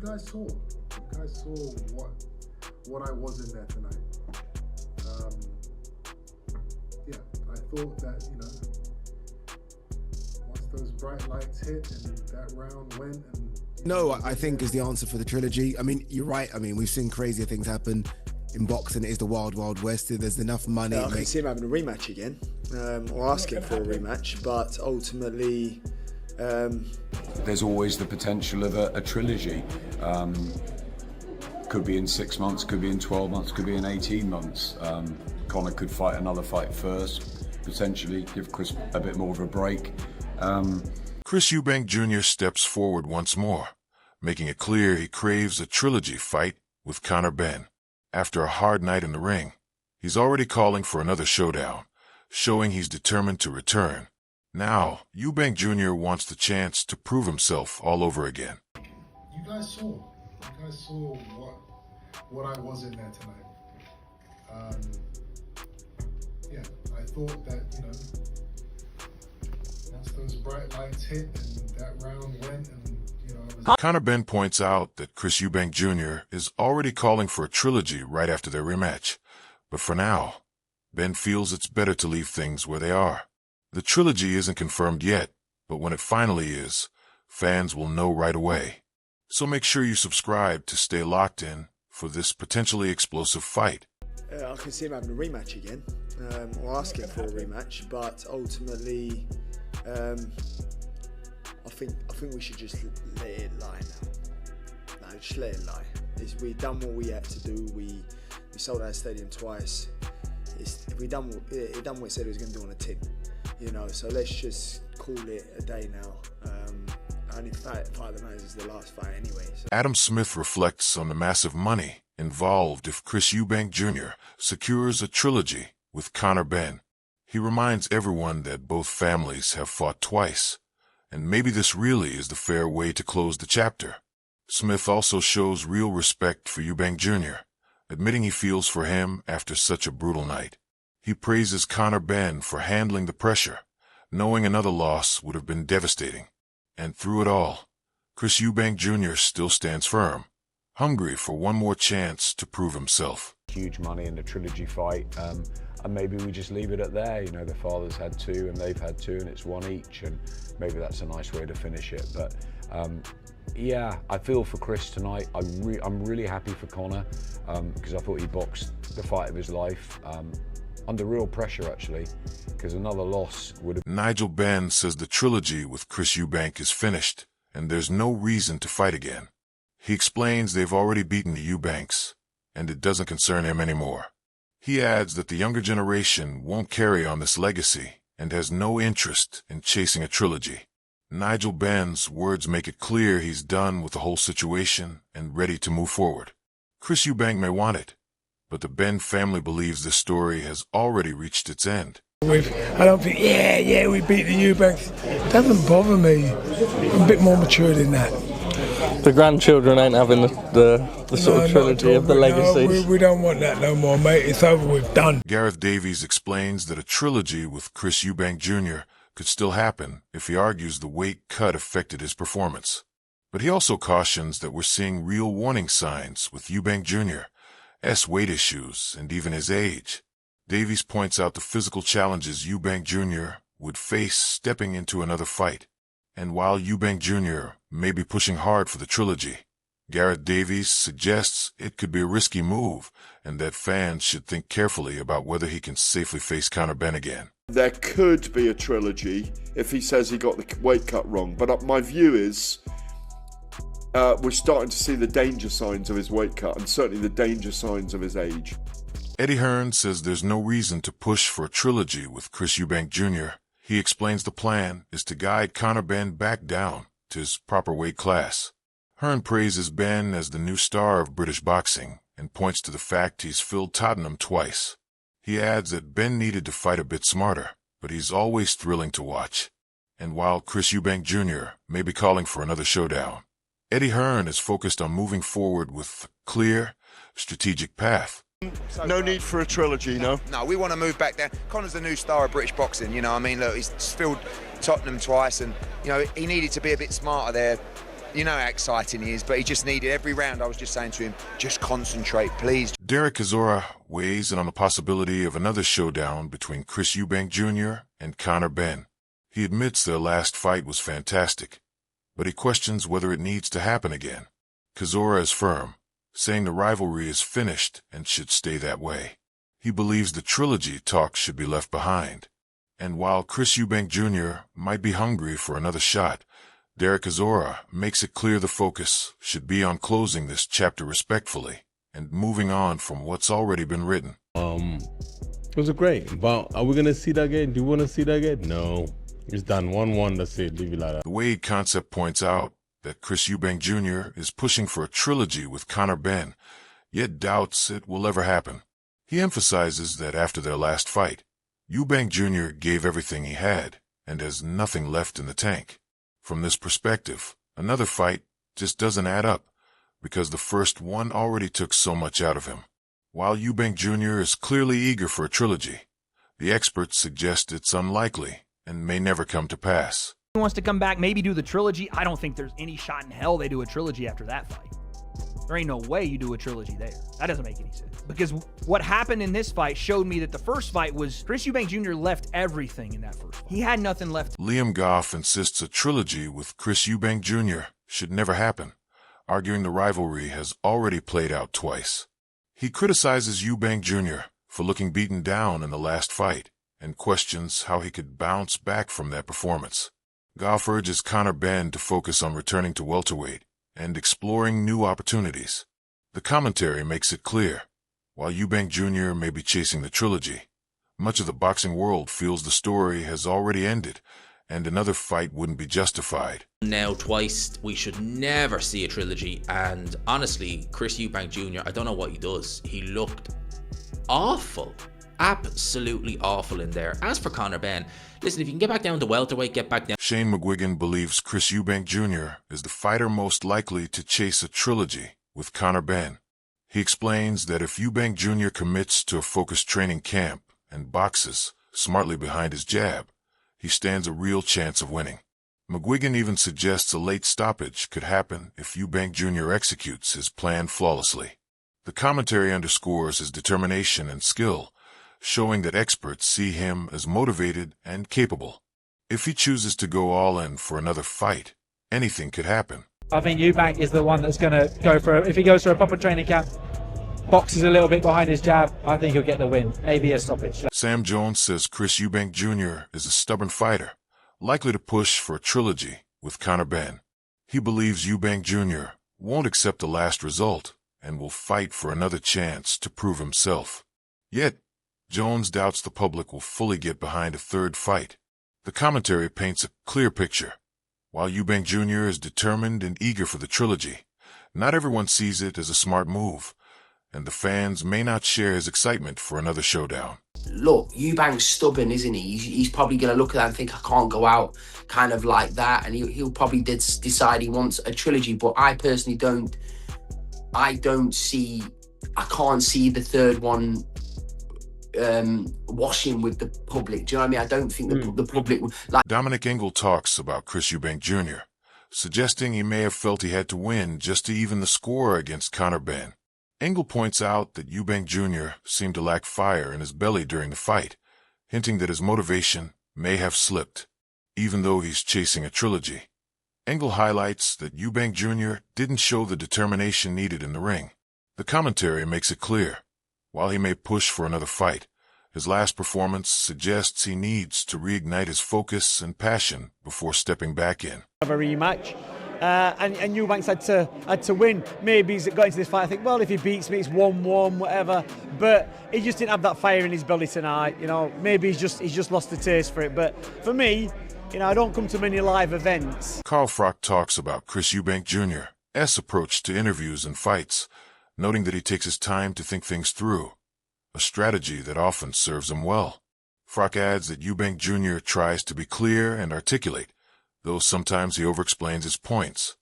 guys saw. You guys saw what I was in there tonight. Yeah, I thought that, you know, once those bright lights hit and that round went and... No, I think is the answer for the trilogy. I mean, you're right. I mean, we've seen crazier things happen in boxing. It is the wild, wild west. There's enough money. I can see him having a rematch again, or asking for a rematch, but ultimately... There's always the potential of a trilogy. Could be in 6 months, could be in 12 months, could be in 18 months. Conor could fight another fight first, potentially give Chris a bit more of a break. Chris Eubank Jr. steps forward once more, making it clear he craves a trilogy fight with Conor Benn. After a hard night in the ring, he's already calling for another showdown, showing he's determined to return. Now, Eubank Jr. wants the chance to prove himself all over again. You guys saw what I was in there tonight. Yeah, I thought that, you know, once those bright lights hit and that round went and, you know... Conor Benn points out that Chris Eubank Jr. is already calling for a trilogy right after their rematch. But for now, Benn feels it's better to leave things where they are. The trilogy isn't confirmed yet, but when it finally is, fans will know right away. So make sure you subscribe to stay locked in for this potentially explosive fight. I can see him having a rematch again, or asking for a rematch, but ultimately, I think we should just let it lie now. No, just let it lie. We've done what we had to do. We sold our stadium twice. We done what it said it was going to do on a tin. You know, so let's just call it a day now. Only fight of the Mans is the last fight anyway. So. Adam Smith reflects on the massive money involved if Chris Eubank Jr. secures a trilogy with Conor Benn. He reminds everyone that both families have fought twice, and maybe this really is the fair way to close the chapter. Smith also shows real respect for Eubank Jr., admitting he feels for him after such a brutal night. He praises Conor Benn for handling the pressure, knowing another loss would have been devastating. And through it all, Chris Eubank Jr. still stands firm, hungry for one more chance to prove himself. Huge money in the trilogy fight, and maybe we just leave it at there. You know, the father's had two and they've had two and it's one each, and maybe that's a nice way to finish it. But yeah, I feel for Chris tonight. I'm really happy for Conor, because I thought he boxed the fight of his life. Under real pressure, actually, because another loss would have... Nigel Benn says the trilogy with Chris Eubank is finished, and there's no reason to fight again. He explains they've already beaten the Eubanks, and it doesn't concern him anymore. He adds that the younger generation won't carry on this legacy and has no interest in chasing a trilogy. Nigel Benn's words make it clear he's done with the whole situation and ready to move forward. Chris Eubank may want it, but the Benn family believes this story has already reached its end. I don't think, yeah, we beat the Eubanks. It doesn't bother me. I'm a bit more mature than that. The grandchildren ain't having the sort of trilogy of the legacy. No, we don't want that no more, mate. It's over, we've done. Gareth Davies explains that a trilogy with Chris Eubank Jr. could still happen if he argues the weight cut affected his performance. But he also cautions that we're seeing real warning signs with Eubank Jr. weight issues, and even his age. Davies points out the physical challenges Eubank Jr. would face stepping into another fight. And while Eubank Jr. may be pushing hard for the trilogy, Gareth Davies suggests it could be a risky move and that fans should think carefully about whether he can safely face Conor Benn again. There could be a trilogy if he says he got the weight cut wrong, but my view is we're starting to see the danger signs of his weight cut and certainly the danger signs of his age. Eddie Hearn says there's no reason to push for a trilogy with Chris Eubank Jr. He explains the plan is to guide Conor Benn back down to his proper weight class. Hearn praises Benn as the new star of British boxing and points to the fact he's filled Tottenham twice. He adds that Benn needed to fight a bit smarter, but he's always thrilling to watch. And while Chris Eubank Jr. may be calling for another showdown, Eddie Hearn is focused on moving forward with a clear, strategic path. No need for a trilogy, no? No, we want to move back down. Conor's the new star of British boxing, you know what I mean? Look, he's filled Tottenham twice and, you know, he needed to be a bit smarter there. You know how exciting he is, but he just needed every round. I was just saying to him, just concentrate, please. Derek Chisora weighs in on the possibility of another showdown between Chris Eubank Jr. and Conor Benn. He admits their last fight was fantastic, but he questions whether it needs to happen again. Chisora is firm, saying the rivalry is finished and should stay that way. He believes the Trilogy talk should be left behind. And while Chris Eubank Jr. might be hungry for another shot, Derek Chisora makes it clear the focus should be on closing this chapter respectfully and moving on from what's already been written. It was great, but are we going to see that again? Do you want to see that again? No. It's done 1-1, that's it, leave it like that. The Wade concept points out that Chris Eubank Jr. is pushing for a trilogy with Conor Benn, yet doubts it will ever happen. He emphasizes that after their last fight, Eubank Jr. gave everything he had and has nothing left in the tank. From this perspective, another fight just doesn't add up, because the first one already took so much out of him. While Eubank Jr. is clearly eager for a trilogy, the experts suggest it's unlikely and may never come to pass. He wants to come back, maybe do the trilogy. I don't think there's any shot in hell they do a trilogy after that fight. There ain't no way you do a trilogy there. That doesn't make any sense. Because what happened in this fight showed me that the first fight was Chris Eubank Jr. left everything in that first fight. He had nothing left. Liam Goff insists a trilogy with Chris Eubank Jr. should never happen, arguing the rivalry has already played out twice. He criticizes Eubank Jr. for looking beaten down in the last fight and questions how he could bounce back from that performance. Goff urges Conor Benn to focus on returning to welterweight and exploring new opportunities. The commentary makes it clear, while Eubank Jr. may be chasing the trilogy, much of the boxing world feels the story has already ended and another fight wouldn't be justified. Now twice, we should never see a trilogy, and honestly, Chris Eubank Jr., I don't know what he does. He looked awful. Absolutely awful in there. As for Conor Benn, listen, if you can get back down to welterweight, get back down. Shane McGuigan believes Chris Eubank Jr. is the fighter most likely to chase a trilogy with Conor Benn. He explains that if Eubank Jr. commits to a focused training camp and boxes smartly behind his jab, he stands a real chance of winning. McGuigan even suggests a late stoppage could happen if Eubank Jr. executes his plan flawlessly. The commentary underscores his determination and skill, showing that experts see him as motivated and capable. If he chooses to go all in for another fight, anything could happen. I think Eubank is the one that's going to go for, if he goes for a proper training camp, boxes a little bit behind his jab, I think he'll get the win. Maybe a stoppage. Sam Jones says Chris Eubank Jr. is a stubborn fighter, likely to push for a trilogy with Conor Benn. He believes Eubank Jr. won't accept the last result and will fight for another chance to prove himself. Yet, Jones doubts the public will fully get behind a third fight. The commentary paints a clear picture. While Eubank Jr. is determined and eager for the trilogy, not everyone sees it as a smart move, and the fans may not share his excitement for another showdown. Look, Eubank's stubborn, isn't he? He's probably going to look at that and think, I can't go out kind of like that, and he'll probably decide he wants a trilogy, but I personally don't. I can't see the third one washing with the public. Do you know what I mean? I don't think the public like. Dominic Engel talks about Chris Eubank Jr., suggesting he may have felt he had to win just to even the score against Conor Benn. Engel points out that Eubank Jr. seemed to lack fire in his belly during the fight, hinting that his motivation may have slipped, even though he's chasing a trilogy. Engel highlights that Eubank Jr. didn't show the determination needed in the ring. The commentary makes it clear, while he may push for another fight, his last performance suggests he needs to reignite his focus and passion before stepping back in. Have a rematch, and Eubank's had to win. Maybe he's got into this fight. I think, well, if he beats me, it's 1-1, whatever. But he just didn't have that fire in his belly tonight. You know, maybe he's just lost the taste for it. But for me, you know, I don't come to many live events. Carl Froch talks about Chris Eubank Jr.'s approach to interviews and fights, noting that he takes his time to think things through, a strategy that often serves him well. Froch adds that Eubank Jr. tries to be clear and articulate, though sometimes he overexplains his points.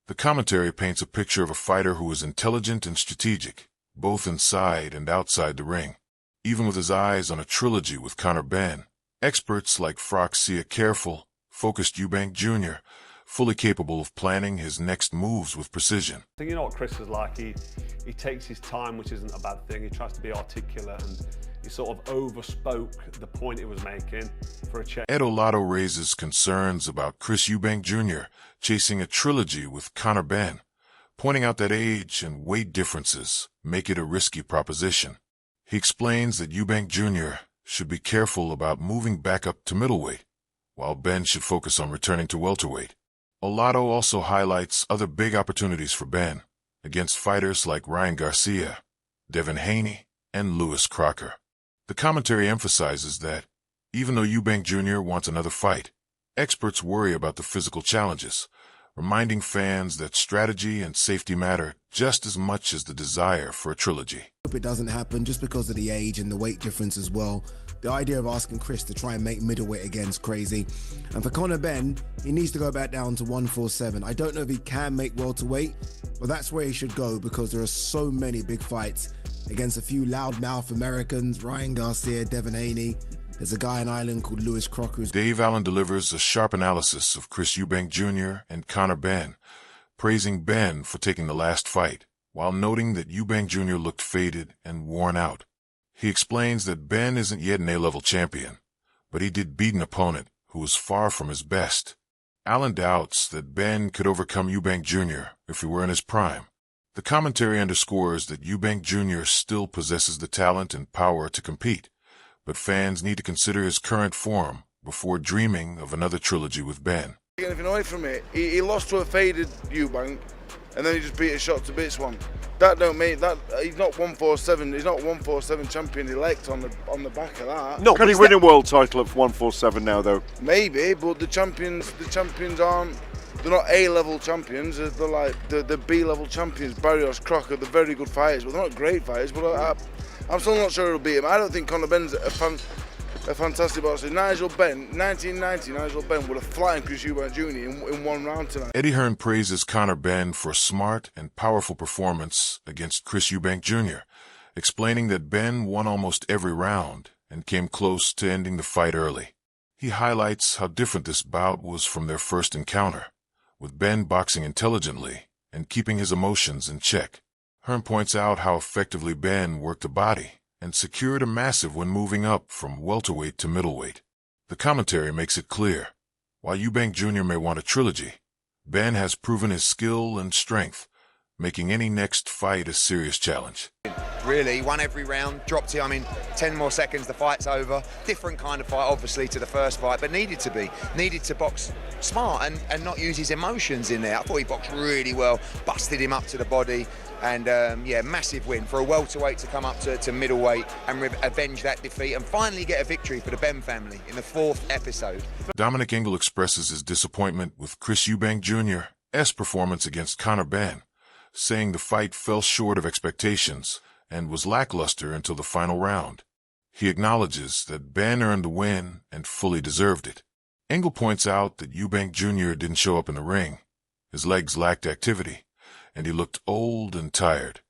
The commentary paints a picture of a fighter who is intelligent and strategic, both inside and outside the ring. Even with his eyes on a trilogy with Conor Benn, experts like Froch see a careful, focused Eubank Jr. fully capable of planning his next moves with precision. I think you know what Chris is like. He takes his time, which isn't a bad thing. He tries to be articulate, and he sort of overspoke the point he was making for a check. Ed Olato raises concerns about Chris Eubank Jr. chasing a trilogy with Conor Benn, pointing out that age and weight differences make it a risky proposition. He explains that Eubank Jr. should be careful about moving back up to middleweight, while Benn should focus on returning to welterweight. Olato also highlights other big opportunities for Benn against fighters like Ryan Garcia, Devin Haney, and Lewis Crocker. The commentary emphasizes that, even though Eubank Jr. wants another fight, experts worry about the physical challenges, reminding fans that strategy and safety matter just as much as the desire for a trilogy. Hope it doesn't happen just because of the age and the weight difference as well. The idea of asking Chris to try and make middleweight again is crazy. And for Conor Benn, he needs to go back down to 147. I don't know if he can make welterweight, but that's where he should go because there are so many big fights against a few loudmouth Americans, Ryan Garcia, Devin Haney. There's a guy in Ireland called Lewis Crocker. Dave Allen delivers a sharp analysis of Chris Eubank Jr. and Conor Benn, praising Benn for taking the last fight, while noting that Eubank Jr. looked faded and worn out. He explains that Benn isn't yet an A-level champion, but he did beat an opponent who was far from his best. Allen doubts that Benn could overcome Eubank Jr. if he were in his prime. The commentary underscores that Eubank Jr. still possesses the talent and power to compete, but fans need to consider his current form before dreaming of another trilogy with Benn. Get anything away from it. He lost to a faded Eubank, and then he just beat a shot to bits one. That don't make that. He's not 147. He's not 147 champion elect on the back of that. No, can he win a world title at 147 now though? Maybe, but the champions aren't. They're not A-level champions. They're like the B-level champions. Barrios, Crocker, they're very good fighters, but they're not great fighters. But I'm still not sure he'll beat him. I don't think Conor Benn's a fantastic boxer. Nigel Benn, 1990, Nigel Benn would have flattened Chris Eubank Jr. in one round tonight. Eddie Hearn praises Conor Benn for a smart and powerful performance against Chris Eubank Jr., explaining that Benn won almost every round and came close to ending the fight early. He highlights how different this bout was from their first encounter, with Benn boxing intelligently and keeping his emotions in check. Hearn points out how effectively Benn worked the body and secured a massive when moving up from welterweight to middleweight. The commentary makes it clear, while Eubank Jr. may want a trilogy, Benn has proven his skill and strength, making any next fight a serious challenge. Really, won every round, dropped it, 10 more seconds, the fight's over. Different kind of fight, obviously, to the first fight, but needed to box smart and not use his emotions in there. I thought he boxed really well, busted him up to the body, and massive win for a welterweight to come up to middleweight and avenge that defeat and finally get a victory for the Benn family in the 4th episode. Dominic Engel expresses his disappointment with Chris Eubank Jr.'s performance against Conor Benn, saying the fight fell short of expectations and was lackluster until the final round. He acknowledges that Benn earned the win and fully deserved it. Engel points out that Eubank Jr. didn't show up in the ring. His legs lacked activity, and he looked old and tired.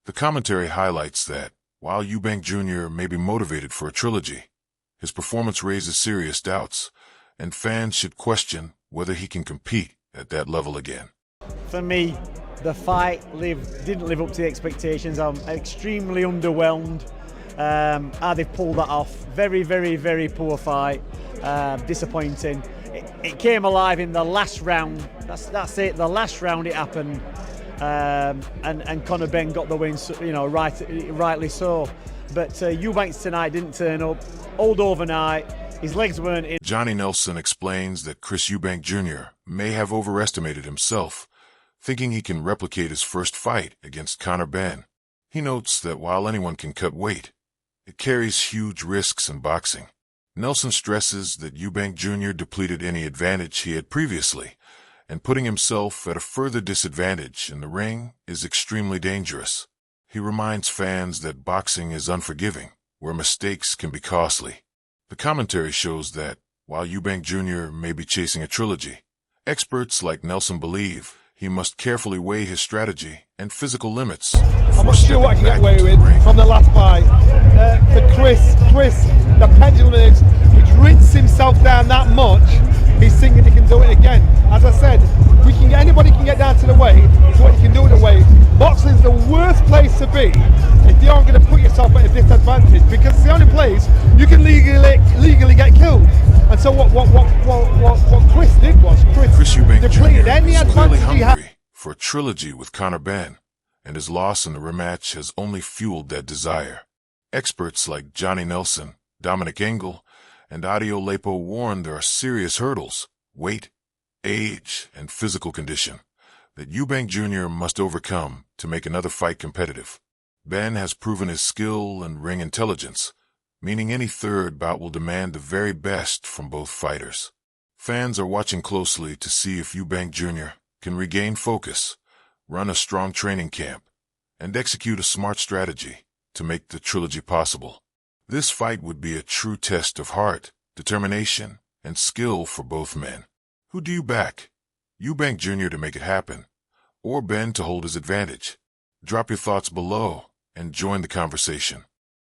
The commentary highlights that, while Eubank Jr. may be motivated for a trilogy, his performance raises serious doubts, and fans should question whether he can compete at that level again. For me, the fight didn't live up to the expectations. I'm extremely underwhelmed how they've pulled that off. Very, very, very poor fight. Disappointing. It came alive in the last round. That's it. The last round it happened, and Conor Benn got the win. Rightly so. But Eubanks tonight didn't turn up. Old overnight. His legs weren't in. Johnny Nelson explains that Chris Eubank Jr. may have overestimated himself, thinking he can replicate his first fight against Conor Benn. He notes that while anyone can cut weight, it carries huge risks in boxing. Nelson stresses that Eubank Jr. depleted any advantage he had previously, and putting himself at a further disadvantage in the ring is extremely dangerous. He reminds fans that boxing is unforgiving, where mistakes can be costly. The commentary shows that, while Eubank Jr. may be chasing a trilogy, experts like Nelson believe he must carefully weigh his strategy and physical limits. I'm not sure what I can get away with from the last fight. For Chris, the pendulum is, he's rinsed himself down that much, he's thinking he can do it again. As I said, anybody can get down to the weight, it's what you can do at the weight. Boxing's the worst place to be if you aren't going to put yourself at a disadvantage, because it's the only place you can legally get killed. And so what Chris did was, Chris Eubank depleted Jr. any is clearly advantage he had. hungry for a trilogy with Conor Benn, and his loss in the rematch has only fueled that desire. Experts like Johnny Nelson, Dominic Engel, and Adio Lepo warn there are serious hurdles: weight, age, and physical condition that Eubank Jr. must overcome to make another fight competitive. Benn has proven his skill and ring intelligence, meaning any third bout will demand the very best from both fighters. Fans are watching closely to see if Eubank Jr. can regain focus, run a strong training camp, and execute a smart strategy to make the trilogy possible. This fight would be a true test of heart, determination, and skill for both men. Who do you back? Eubank Jr. to make it happen, or Benn to hold his advantage? Drop your thoughts below and join the conversation.